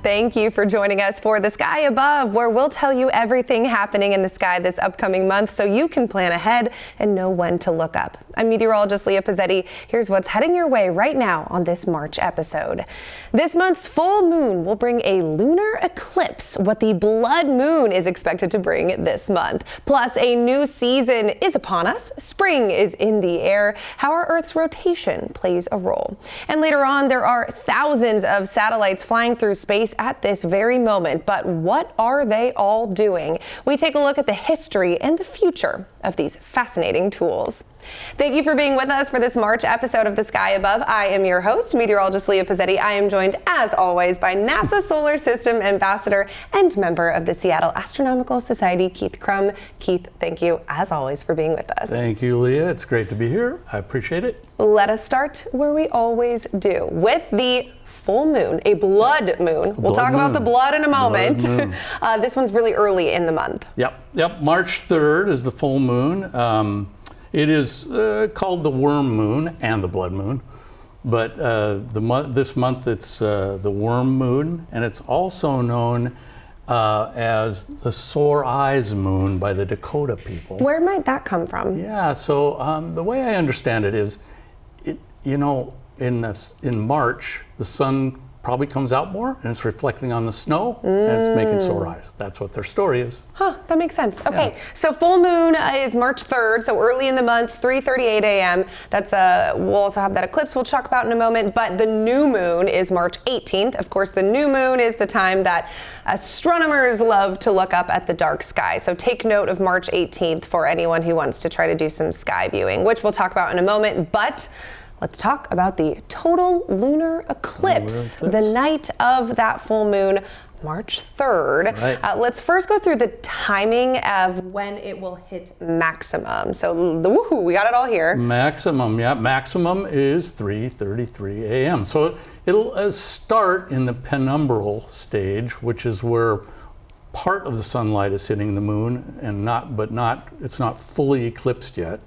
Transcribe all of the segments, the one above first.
Thank you for joining us for The Sky Above, where we'll tell you everything happening in the sky this upcoming month so you can plan ahead and know when to look up. I'm meteorologist Leah Pizzetti. Here's what's heading your way right now on this March episode. This month's full moon will bring a lunar eclipse, what the blood moon is expected to bring this month. Plus, a new season is upon us. Spring is in the air. How our Earth's rotation plays a role. And later on, there are thousands of satellites flying through space at this very moment. But what are they all doing? We take a look at the history and the future of these fascinating tools. Thank you for being with us for this March episode of The Sky Above. I am your host, meteorologist Leah Pizzetti. I am joined, as always, by NASA Solar System Ambassador and member of the Seattle Astronomical Society, Keith Crum. Keith, thank you, as always, for being with us. Thank you, Leah. It's great to be here. I appreciate it. Let us start where we always do, with the full moon, a blood moon. We'll talk about the blood in a moment. This one's really early in the month. Yep. March 3rd is the full moon. It is called the worm moon and the blood moon, but this month it's the worm moon, and it's also known as the sore eyes moon by the Dakota people. Where might that come from? Yeah, so the way I understand it is, in March, the sun probably comes out more and it's reflecting on the snow and it's making sore eyes. That's what their story is. That makes sense. Okay, So full moon is March 3rd, so early in the month, 3:38 a.m. That's we'll also have that eclipse we'll talk about in a moment, but the new moon is March 18th. Of course, the new moon is the time that astronomers love to look up at the dark sky. So take note of March 18th for anyone who wants to try to do some sky viewing, which we'll talk about in a moment, but let's talk about the total lunar eclipse, the night of that full moon, March 3rd. Right. Let's first go through the timing of when it will hit maximum. So woohoo, we got it all here. Maximum is 3:33 a.m. So it'll start in the penumbral stage, which is where part of the sunlight is hitting the moon, and it's not fully eclipsed yet.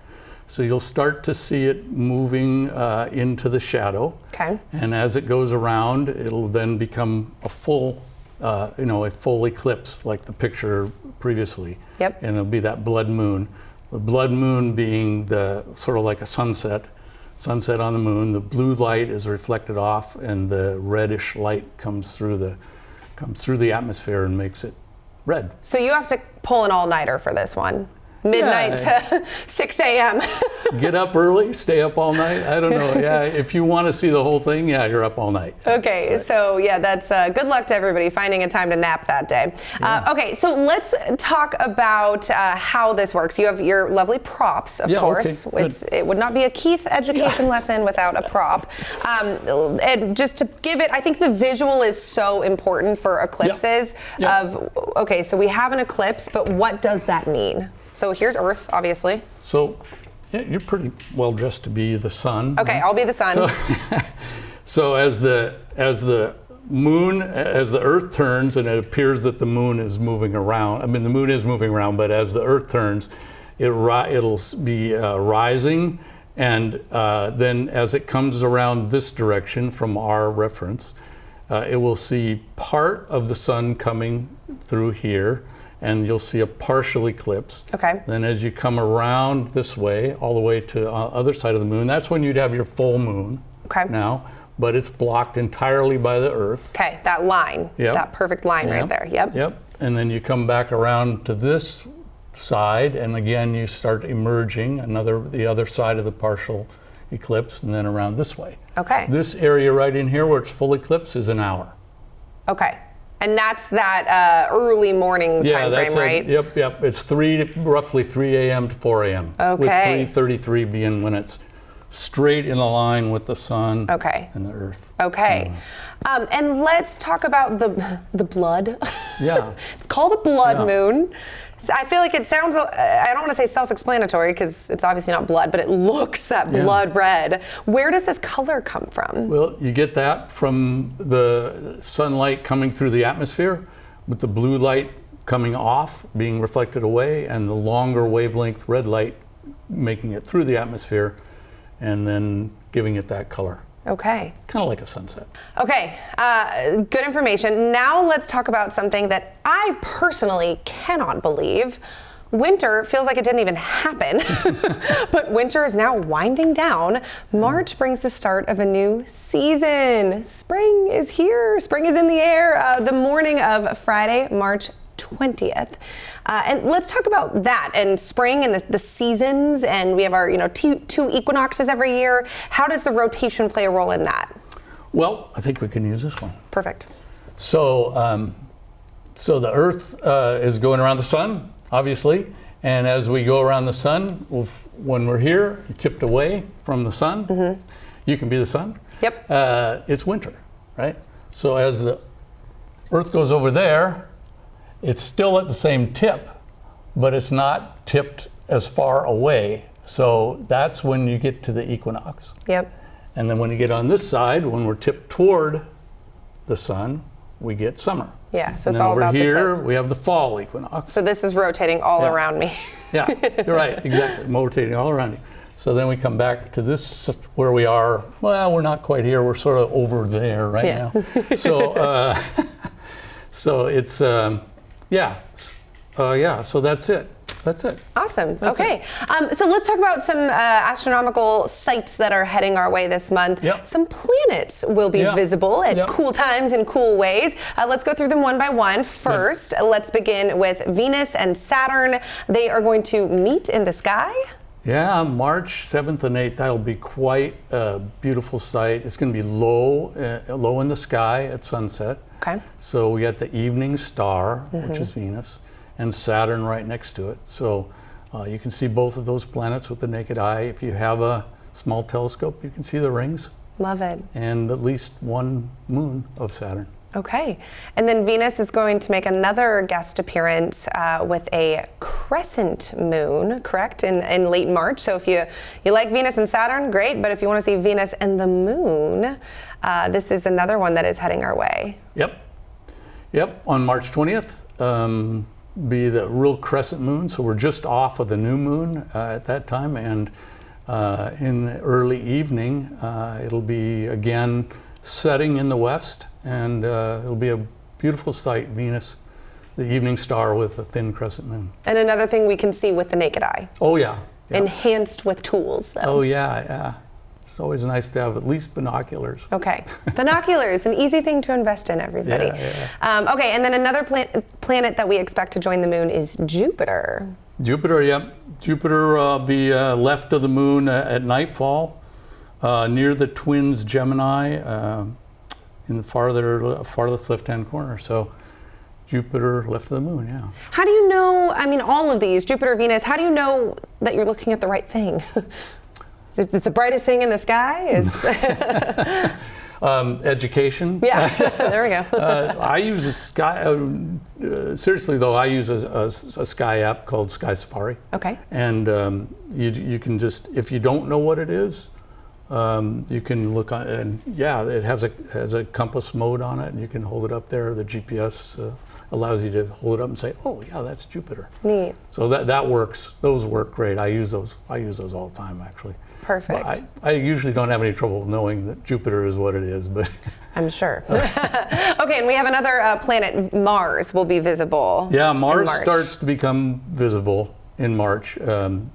So you'll start to see it moving into the shadow. Okay. And as it goes around, it'll then become a full eclipse, like the picture previously. Yep. And it'll be that blood moon. The blood moon being the sort of like a sunset on the moon. The blue light is reflected off, and the reddish light comes through the atmosphere and makes it red. So you have to pull an all-nighter for this one. Midnight to 6 a.m. Get up early, stay up all night. I don't know. Yeah, if you want to see the whole thing, you're up all night. Okay, so that's good luck to everybody finding a time to nap that day. Okay, so let's talk about how this works. You have your lovely props, of course. Okay, it would not be a Keith education lesson without a prop. And just to give it, I think the visual is so important for eclipses. Okay, so we have an eclipse, but what does that mean? So here's Earth, obviously. So you're pretty well dressed to be the sun. Okay, I'll be the sun. So as the Earth turns, and it appears that the moon is moving around. I mean, the moon is moving around, but as the Earth turns, it'll be rising, and then as it comes around this direction from our reference, it will see part of the sun coming through here, and you'll see a partial eclipse. Okay. Then as you come around this way, all the way to the other side of the moon, that's when you'd have your full moon. Okay. Now, but it's blocked entirely by the Earth. Okay, that line, that perfect line right there. Yep. And then you come back around to this side, and again you start emerging the other side of the partial eclipse, and then around this way. Okay. This area right in here where it's full eclipse is an hour. Okay. And that's that early morning time frame, right? Yep. It's roughly 3 a.m. to 4 a.m. Okay. With 3:33 being when it's straight in a line with the sun and the Earth. Okay. And let's talk about the blood. Yeah. It's called a blood moon. I feel like it sounds, I don't want to say self-explanatory because it's obviously not blood, but it looks that blood red. Where does this color come from? Well, you get that from the sunlight coming through the atmosphere, with the blue light coming off, being reflected away, and the longer wavelength red light making it through the atmosphere and then giving it that color. Okay. Kind of like a sunset. Okay, good information. Now let's talk about something that I personally cannot believe. Winter feels like it didn't even happen, but winter is now winding down. March brings the start of a new season. Spring is here. Spring is in the air. The morning of Friday, March 20th. And let's talk about that and spring and the seasons. And we have our, two equinoxes every year. How does the rotation play a role in that? Well, I think we can use this one. Perfect. So, so the Earth is going around the sun, obviously. And as we go around the sun, when we're here, tipped away from the sun, you can be the sun. Yep. It's winter, right? So as the Earth goes over there, it's still at the same tip, but it's not tipped as far away. So that's when you get to the equinox. Yep. And then when you get on this side, when we're tipped toward the sun, we get summer. Yeah, so and it's then all over about here, the tip. we have the fall equinox. So this is rotating all around me. Yeah, you're right, exactly, rotating all around you. So then we come back to this, where we are. Well, we're not quite here. We're sort of over there right now. So, so it's, so that's it. That's it. Awesome. Okay. So let's talk about some astronomical sights that are heading our way this month. Yep. Some planets will be visible at cool times in cool ways. Let's go through them one by one. First, let's begin with Venus and Saturn. They are going to meet in the sky. Yeah, March 7th and 8th, that'll be quite a beautiful sight. It's going to be low in the sky at sunset. Okay. So we got the evening star, which is Venus, and Saturn right next to it. So you can see both of those planets with the naked eye. If you have a small telescope, you can see the rings. Love it. And at least one moon of Saturn. Okay. And then Venus is going to make another guest appearance with a crescent moon, correct, in late March. So if you like Venus and Saturn, great. But if you want to see Venus and the moon, this is another one that is heading our way. Yep. On March 20th, be the real crescent moon. So we're just off of the new moon at that time. And in the early evening, it'll be again setting in the west. And it'll be a beautiful sight, Venus, the evening star with a thin crescent moon. And another thing we can see with the naked eye. Oh, yeah. Enhanced with tools, though. Oh, yeah. It's always nice to have at least binoculars. Okay. Binoculars, an easy thing to invest in, everybody. Yeah. Okay, and then another planet that we expect to join the moon is Jupiter. Jupiter will be left of the moon at nightfall, near the twins Gemini, in the farthest left-hand corner. So Jupiter left of the moon, yeah. How do you know, all of these, Jupiter, Venus, how do you know that you're looking at the right thing? Is it the brightest thing in the sky? Education. Yeah, there we go. I use a sky, seriously though, I use a sky app called Sky Safari. Okay. And you can just, if you don't know what it is, you can look on, and it has a compass mode on it, and you can hold it up there. The GPS allows you to hold it up and say, "Oh, yeah, that's Jupiter." Neat. So that works. Those work great. I use those all the time, actually. Perfect. But I usually don't have any trouble knowing that Jupiter is what it is, but I'm sure. Okay, and we have another planet, Mars, will be visible. Yeah, Mars starts to become visible in March,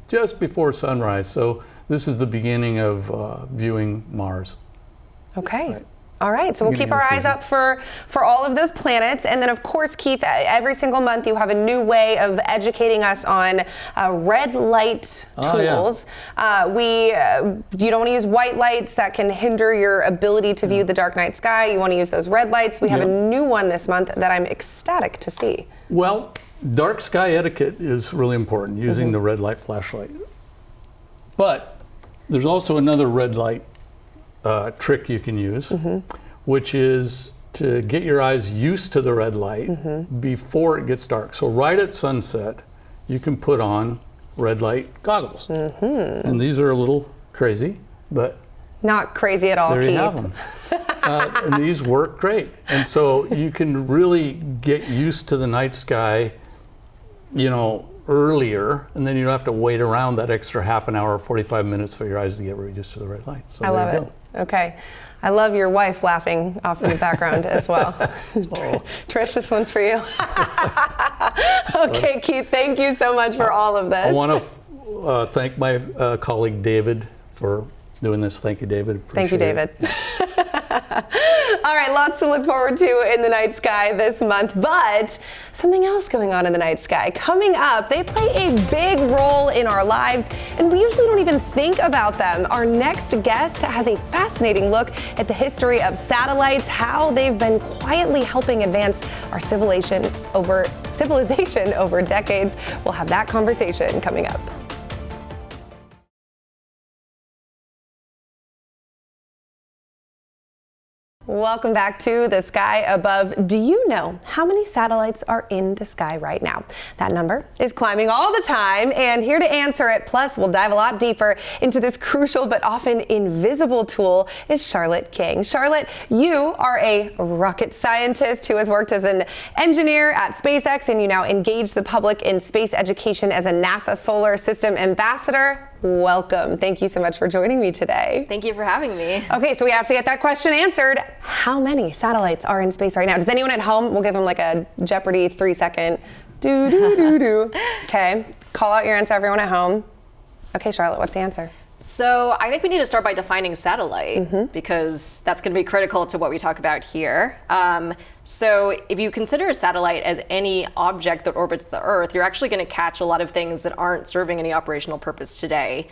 just before sunrise. So this is the beginning of viewing Mars. Okay. Right. All right, so we'll keep our eyes up for all of those planets. And then, of course, Keith, every single month you have a new way of educating us on red light tools. You don't want to use white lights that can hinder your ability to view the dark night sky. You want to use those red lights. We have a new one this month that I'm ecstatic to see. Well, dark sky etiquette is really important, using the red light flashlight. But there's also another red light trick you can use, which is to get your eyes used to the red light before it gets dark. So right at sunset, you can put on red light goggles. And these are a little crazy, but not crazy at all, there Keith. you have them. And these work great. And so you can really get used to the night sky, earlier, and then you don't have to wait around that extra half an hour, 45 minutes for your eyes to get ready just to the right light. So I love there it. you go. Okay. I love your wife laughing off in the background as well. Trish, this one's for you. Okay, Keith, thank you so much for all of this. I want to thank my colleague David for doing this. Thank you, David. Thank you, David. All right, lots to look forward to in the night sky this month, but something else going on in the night sky. Coming up, they play a big role in our lives, and we usually don't even think about them. Our next guest has a fascinating look at the history of satellites, how they've been quietly helping advance our civilization over decades. We'll have that conversation coming up. Welcome back to The Sky Above. Do you know how many satellites are in the sky right now? That number is climbing all the time, and here to answer it, plus we'll dive a lot deeper into this crucial but often invisible tool, is Charlotte King. Charlotte, you are a rocket scientist who has worked as an engineer at SpaceX, and you now engage the public in space education as a NASA Solar System Ambassador. Welcome. Thank you so much for joining me today. Thank you for having me. Okay, so we have to get that question answered. How many satellites are in space right now? Does anyone at home, we'll give them like a Jeopardy 3-second do. Okay, call out your answer, everyone at home. Okay, Charlotte, what's the answer? So I think we need to start by defining satellite because that's going to be critical to what we talk about here. So if you consider a satellite as any object that orbits the Earth, you're actually going to catch a lot of things that aren't serving any operational purpose today.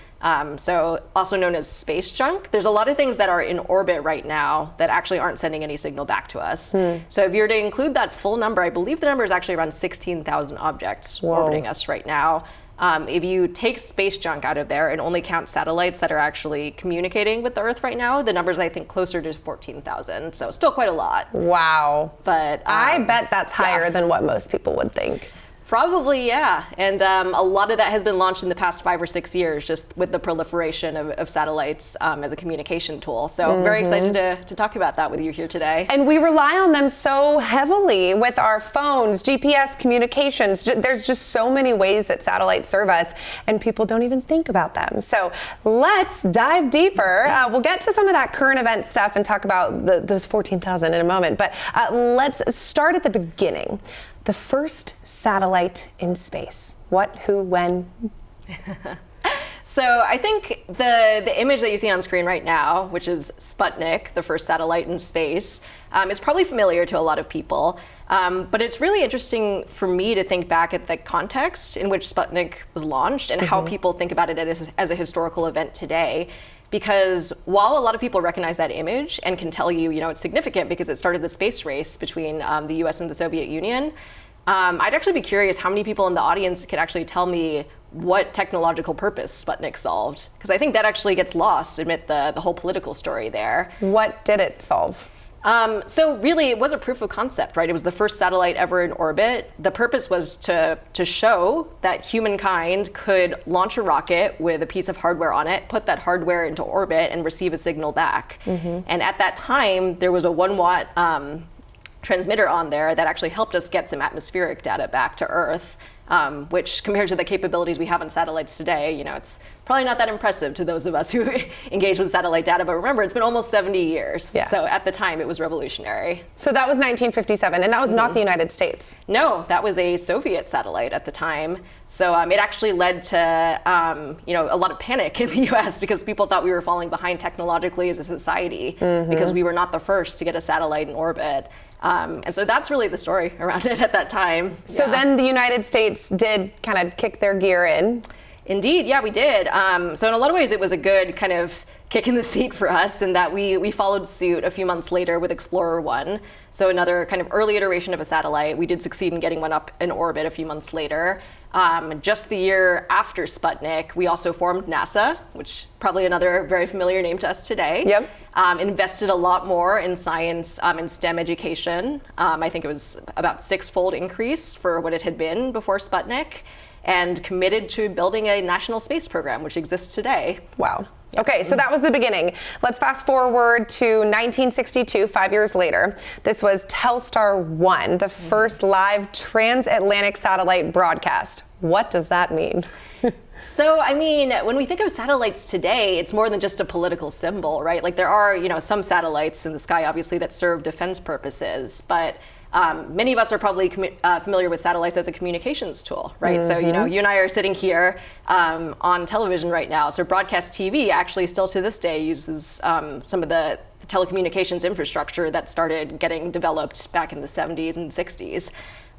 So also known as space junk. There's a lot of things that are in orbit right now that actually aren't sending any signal back to us. So if you're to include that full number, I believe the number is actually around 16,000 objects orbiting us right now. If you take space junk out of there and only count satellites that are actually communicating with the Earth right now, the number's, I think, closer to 14,000. So still quite a lot. Wow. But I bet that's higher than what most people would think. Probably, yeah. And a lot of that has been launched in the past 5 or 6 years, just with the proliferation of satellites as a communication tool. So very excited to talk about that with you here today. And we rely on them so heavily with our phones, GPS communications. There's just so many ways that satellites serve us, and people don't even think about them. So let's dive deeper. We'll get to some of that current event stuff and talk about those 14,000 in a moment. But let's start at the beginning. The first satellite in space. What, who, when? So I think the image that you see on screen right now, which is Sputnik, the first satellite in space, is probably familiar to a lot of people. But it's really interesting for me to think back at the context in which Sputnik was launched and how people think about it as a historical event today. Because while a lot of people recognize that image and can tell you, it's significant because it started the space race between the US and the Soviet Union, I'd actually be curious how many people in the audience could actually tell me what technological purpose Sputnik solved. Because I think that actually gets lost amid the whole political story there. What did it solve? So really, it was a proof of concept, right? It was the first satellite ever in orbit. The purpose was to show that humankind could launch a rocket with a piece of hardware on it, put that hardware into orbit, and receive a signal back. And at that time, there was a 1-watt transmitter on there that actually helped us get some atmospheric data back to Earth. Which compared to the capabilities we have on satellites today, it's probably not that impressive to those of us who engage with satellite data. But remember, it's been almost 70 years. Yeah. So at the time, it was revolutionary. So that was 1957, and that was not the United States. No, that was a Soviet satellite at the time. So it actually led to a lot of panic in the U.S. because people thought we were falling behind technologically as a society because we were not the first to get a satellite in orbit. And so that's really the story around it at that time. So then the United States did kind of kick their gear in. Indeed, yeah, we did. So in a lot of ways, it was a good kind of kick in the seat for us in that we followed suit a few months later with Explorer 1. So another kind of early iteration of a satellite. We did succeed in getting one up in orbit a few months later. Just the year after Sputnik, we also formed NASA, which probably another very familiar name to us today. Yep. Invested a lot more in science and STEM education. I think it was about 6-fold increase for what it had been before Sputnik, and committed to building a national space program, which exists today. Wow. Okay, so that was the beginning. Let's fast forward to 1962, 5 years later. This was Telstar 1, the first live transatlantic satellite broadcast. What does that mean? So, I mean, when we think of satellites today, it's more than just a political symbol, right? Like there are, some satellites in the sky, obviously, that serve defense purposes, but many of us are probably familiar with satellites as a communications tool, right? So, you and I are sitting here on television right now. So broadcast TV actually still to this day uses some of the telecommunications infrastructure that started getting developed back in the 70s and 60s.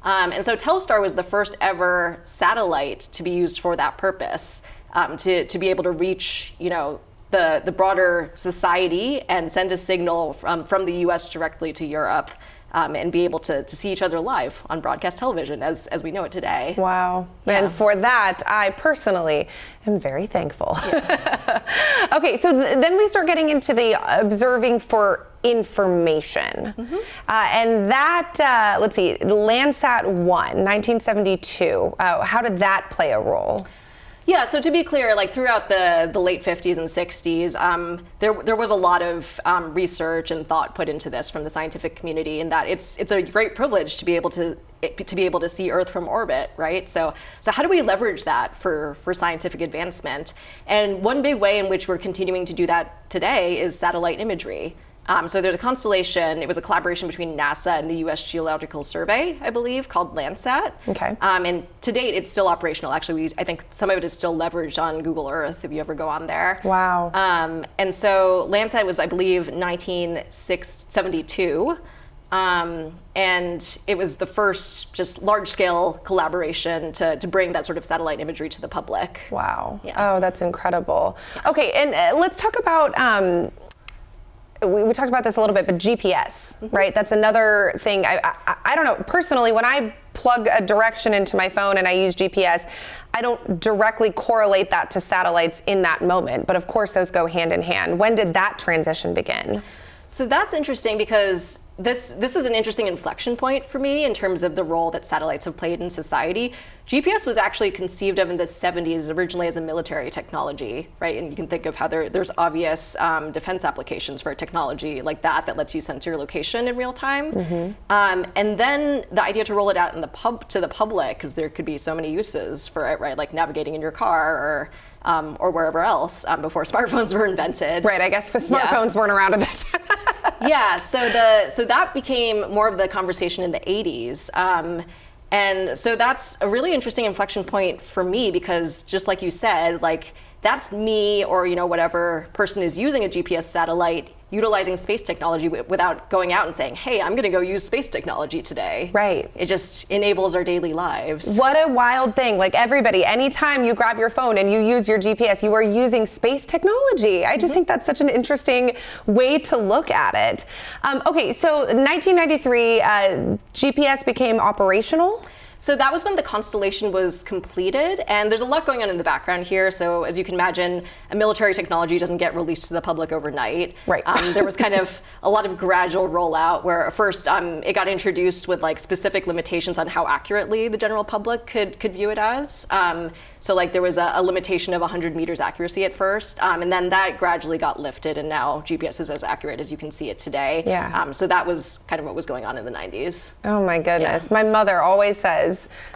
And so Telstar was the first ever satellite to be used for that purpose, to be able to reach, the broader society and send a signal from the US directly to Europe, and be able to see each other live on broadcast television as we know it today. Wow. Yeah. And for that, I personally am very thankful. Yeah. Okay, so then we start getting into the observing for information. And that, let's see, Landsat 1, 1972, how did that play a role? Yeah, so to be clear, like throughout the late 50s and 60s, there was a lot of research and thought put into this from the scientific community, in that it's a great privilege to be able to see Earth from orbit, right? So how do we leverage that for scientific advancement? And one big way in which we're continuing to do that today is satellite imagery. So there's a constellation, it was a collaboration between NASA and the US Geological Survey, I believe, called Landsat. Okay. And to date, it's still operational. Actually, I think some of it is still leveraged on Google Earth if you ever go on there. Wow. And so Landsat was, I believe, 1972. And it was the first just large-scale collaboration to bring that sort of satellite imagery to the public. Wow. Yeah. Oh, that's incredible. Okay, and let's talk about... We talked about this a little bit, but GPS, right? That's another thing. I don't know. Personally, when I plug a direction into my phone and I use GPS, I don't directly correlate that to satellites in that moment. But of course, those go hand in hand. When did that transition begin? So that's interesting, because this is an interesting inflection point for me in terms of the role that satellites have played in society. GPS was actually conceived of in the 70s originally as a military technology, right? And you can think of how there's obvious defense applications for a technology like that lets you sense your location in real time. And then the idea to roll it out to the public, because there could be so many uses for it, right? Like navigating in your car or wherever else before smartphones were invented. Right, I guess smartphones weren't around at that time. Yeah, so that became more of the conversation in the 80s. And so that's a really interesting inflection point for me, because just like you said, like that's me or whatever person is using a GPS satellite utilizing space technology without going out and saying, hey, I'm going to go use space technology today. Right. It just enables our daily lives. What a wild thing. Like everybody, anytime you grab your phone and you use your GPS, you are using space technology. I just think that's such an interesting way to look at it. Okay, so 1993, GPS became operational. So that was when the constellation was completed, and there's a lot going on in the background here. So as you can imagine, a military technology doesn't get released to the public overnight. Right. There was kind of a lot of gradual rollout, where first it got introduced with like specific limitations on how accurately the general public could view it as. So like there was a limitation of 100 meters accuracy at first, and then that gradually got lifted, and now GPS is as accurate as you can see it today. Yeah. So that was kind of what was going on in the 90s. Oh my goodness. Yeah. My mother always says,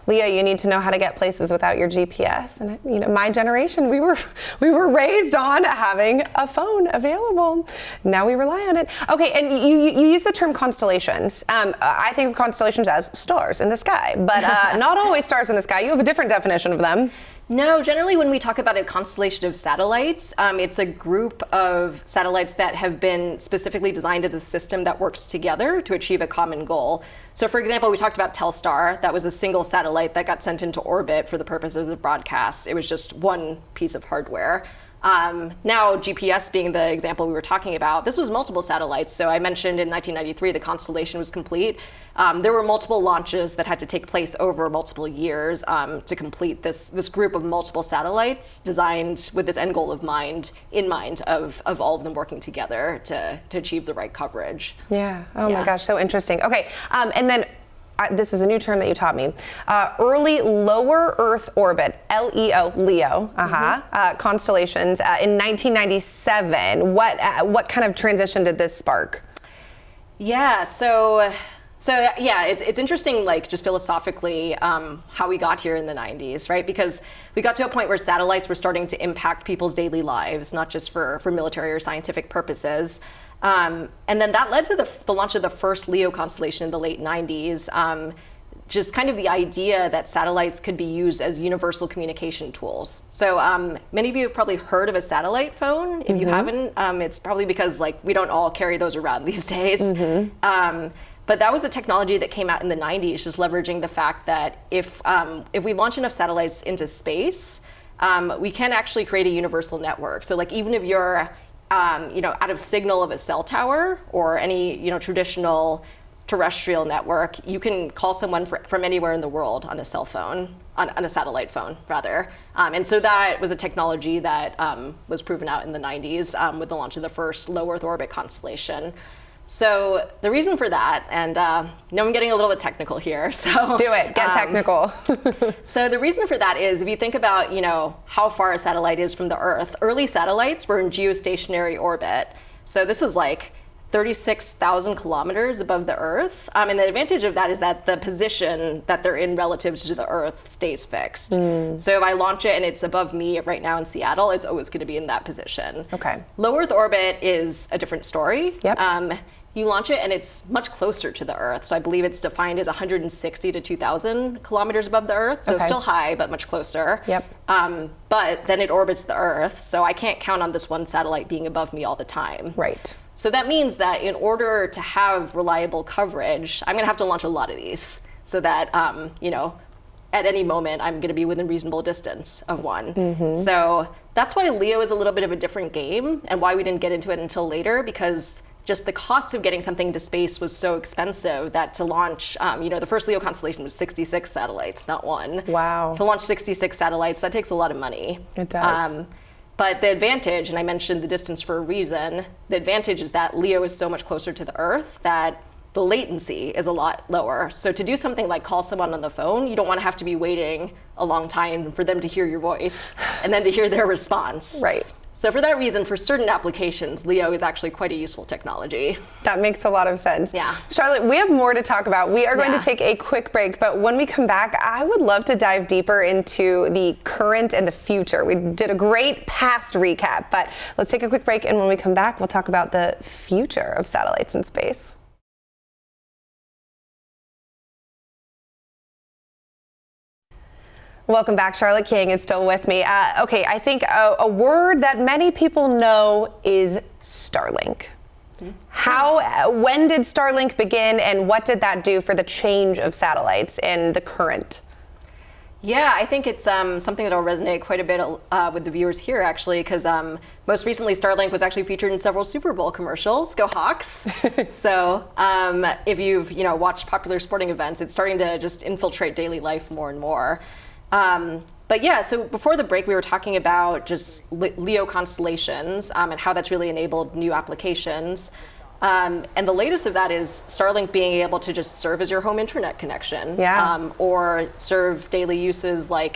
Leah, you need to know how to get places without your GPS. And my generation, we were raised on having a phone available. Now we rely on it. Okay, and you use the term constellations. I think of constellations as stars in the sky, but not always stars in the sky. You have a different definition of them. No, generally when we talk about a constellation of satellites, it's a group of satellites that have been specifically designed as a system that works together to achieve a common goal. So for example, we talked about Telstar. That was a single satellite that got sent into orbit for the purposes of broadcast. It was just one piece of hardware. Now, GPS being the example we were talking about, this was multiple satellites. So I mentioned in 1993, the constellation was complete. There were multiple launches that had to take place over multiple years to complete this group of multiple satellites designed with this end goal in mind of all of them working together to achieve the right coverage. Yeah. Oh my gosh, so interesting. Okay, and then this is a new term that you taught me. Early lower Earth orbit, LEO, constellations in 1997. What kind of transition did this spark? Yeah, so So yeah, it's interesting, like just philosophically, how we got here in the 90s, right? Because we got to a point where satellites were starting to impact people's daily lives, not just for military or scientific purposes. And then that led to the launch of the first Leo constellation in the late 90s. Just kind of the idea that satellites could be used as universal communication tools. So many of you have probably heard of a satellite phone. If you haven't, it's probably because like we don't all carry those around these days. But that was a technology that came out in the 90s, just leveraging the fact that if we launch enough satellites into space, we can actually create a universal network. So like even if you're out of signal of a cell tower or any traditional terrestrial network, you can call someone from anywhere in the world on a cell phone, on a satellite phone rather. And so that was a technology that was proven out in the 90s with the launch of the first low Earth orbit constellation. So the reason for that, and I'm getting a little bit technical here, so do it, get technical. So the reason for that is if you think about how far a satellite is from the Earth, early satellites were in geostationary orbit. So this is like 36,000 kilometers above the Earth. And the advantage of that is that the position that they're in relative to the Earth stays fixed. So if I launch it and it's above me right now in Seattle, it's always going to be in that position. Okay. Low Earth orbit is a different story. Yep. You launch it and it's much closer to the Earth. So I believe it's defined as 160 to 2,000 kilometers above the Earth. So still high, but much closer. Yep. But then it orbits the Earth. So I can't count on this one satellite being above me all the time. Right. So that means that in order to have reliable coverage, I'm going to have to launch a lot of these so that, at any moment, I'm going to be within reasonable distance of one. So that's why Leo is a little bit of a different game and why we didn't get into it until later, because just the cost of getting something to space was so expensive that to launch, the first Leo constellation was 66 satellites, not one. Wow. To launch 66 satellites, that takes a lot of money. It does. But the advantage, and I mentioned the distance for a reason, the advantage is that Leo is so much closer to the Earth that the latency is a lot lower. So to do something like call someone on the phone, you don't want to have to be waiting a long time for them to hear your voice and then to hear their response. Right. So for that reason, for certain applications, Leo is actually quite a useful technology. That makes a lot of sense. Yeah. Charlotte, we have more to talk about. We are going to take a quick break, but when we come back, I would love to dive deeper into the current and the future. We did a great past recap, but let's take a quick break, and when we come back, we'll talk about the future of satellites in space. Welcome back. Charlotte King is still with me. Okay, I think a word that many people know is Starlink. When did Starlink begin, and what did that do for the change of satellites in the current? Yeah, I think it's something that'll resonate quite a bit with the viewers here, actually, because most recently Starlink was actually featured in several Super Bowl commercials. Go Hawks! So if you've watched popular sporting events, it's starting to just infiltrate daily life more and more. But yeah, so before the break, we were talking about just Leo constellations and how that's really enabled new applications. And the latest of that is Starlink being able to just serve as your home internet connection, or serve daily uses like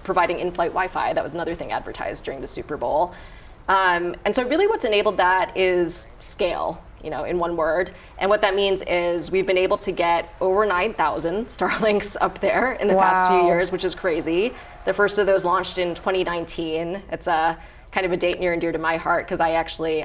providing in-flight Wi-Fi. That was another thing advertised during the Super Bowl. And so really what's enabled that is scale, in one word. And what that means is we've been able to get over 9,000 Starlinks up there in the past few years, which is crazy. The first of those launched in 2019. It's a kind of a date near and dear to my heart because I actually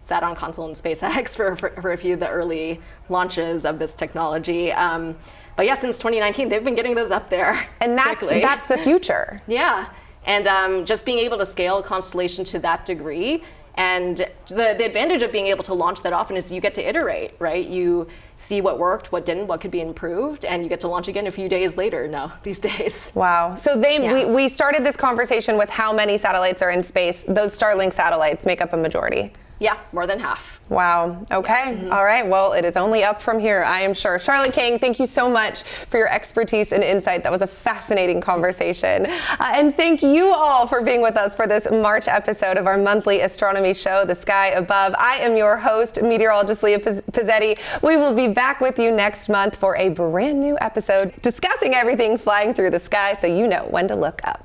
sat on console in SpaceX for a few of the early launches of this technology. But yeah, since 2019, they've been getting those up there. And that's the future. Yeah, and just being able to scale a constellation to that degree. And the advantage of being able to launch that often is you get to iterate, right? You see what worked, what didn't, what could be improved, and you get to launch again a few days later now, these days. Wow. So we started this conversation with how many satellites are in space. Those Starlink satellites make up a majority. Yeah, more than half. Wow. Okay. Yeah. All right. Well, it is only up from here, I am sure. Charlotte King, thank you so much for your expertise and insight. That was a fascinating conversation. And thank you all for being with us for this March episode of our monthly astronomy show, The Sky Above. I am your host, meteorologist Leah Pizzetti. We will be back with you next month for a brand new episode discussing everything flying through the sky so you know when to look up.